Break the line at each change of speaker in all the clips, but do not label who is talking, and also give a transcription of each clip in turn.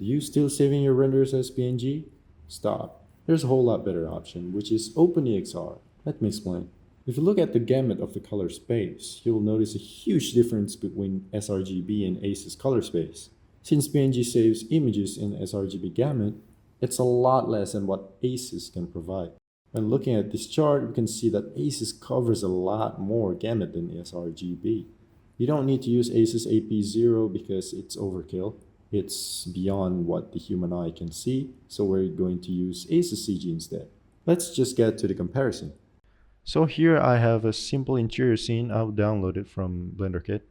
Are you still saving your renders as PNG? Stop. There's a whole lot better option, which is OpenEXR. Let me explain. If you look at the gamut of the color space, you will notice a huge difference between sRGB and ACES color space. Since PNG saves images in sRGB gamut, it's a lot less than what ACES can provide. When looking at this chart, we can see that ACES covers a lot more gamut than sRGB. You don't need to use ACES AP0 because it's overkill. It's beyond what the human eye can see, so we're going to use ACEScg instead. Let's just get to the comparison. So here I have a simple interior scene I've downloaded from BlenderKit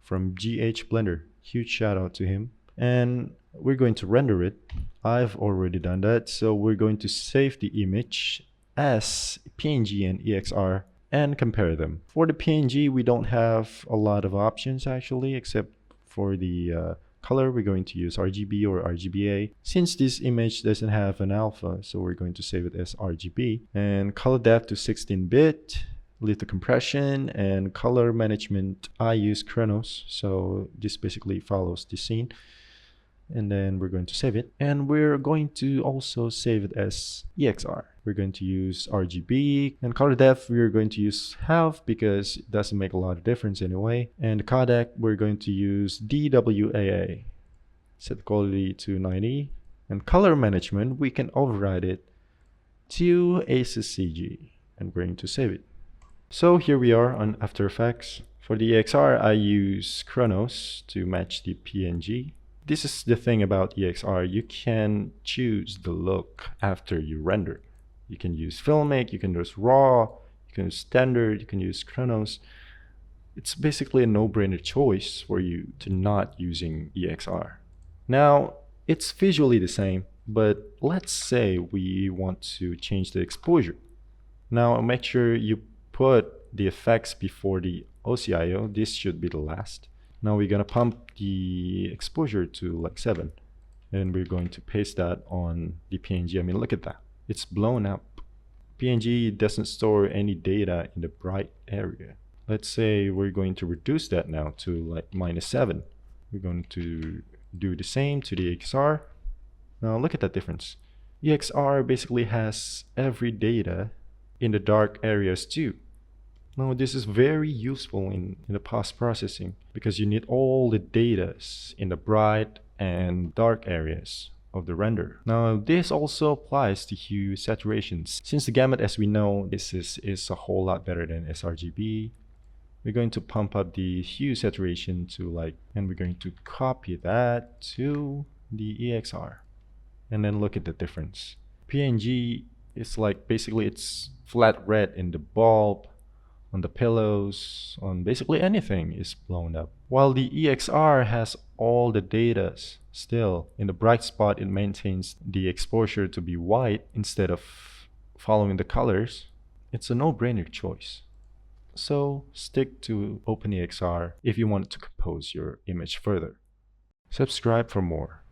from GH Blender. Huge shout out to him. And we're going to render it. I've already done that, so we're going to save the image as PNG and EXR and compare them. For the PNG, we don't have a lot of options actually, except for the color. We're going to use RGB or RGBA. Since this image doesn't have an alpha, so we're going to save it as RGB. And color depth to 16-bit, litho compression, and color management. I use Khronos, so this basically follows the scene. And then we're going to save it. And we're going to also save it as EXR. We're going to use RGB, and color depth we're going to use half because it doesn't make a lot of difference anyway. And the codec we're going to use DWAA. Set the quality to 90. And color management we can override it to ACEScg, and we're going to save it. So here we are on After Effects. For the EXR I use Khronos to match the PNG. This is the thing about EXR, you can choose the look after you render. You can use Filmic, you can use RAW, you can use Standard, you can use Khronos. It's basically a no-brainer choice for you to not using EXR. Now, it's visually the same, but let's say we want to change the exposure. Now, make sure you put the effects before the OCIO. This should be the last. Now we're gonna pump the exposure to like 7, and we're going to paste that on the PNG. I mean, look at that. It's blown up. PNG doesn't store any data in the bright area. Let's say we're going to reduce that now to like -7. We're going to do the same to the EXR. Now look at that difference. EXR basically has every data in the dark areas too. Now this is very useful in the post-processing because you need all the data in the bright and dark areas of the render. Now this also applies to hue saturations. Since the gamut, as we know, this is a whole lot better than sRGB. We're going to pump up the hue saturation to like, and we're going to copy that to the EXR. And then look at the difference. PNG is like, basically it's flat red in the bulb, on the pillows, on basically anything is blown up. While the EXR has all the data still. In the bright spot, it maintains the exposure to be white instead of following the colors. It's a no-brainer choice. So stick to OpenEXR if you want to compose your image further. Subscribe for more.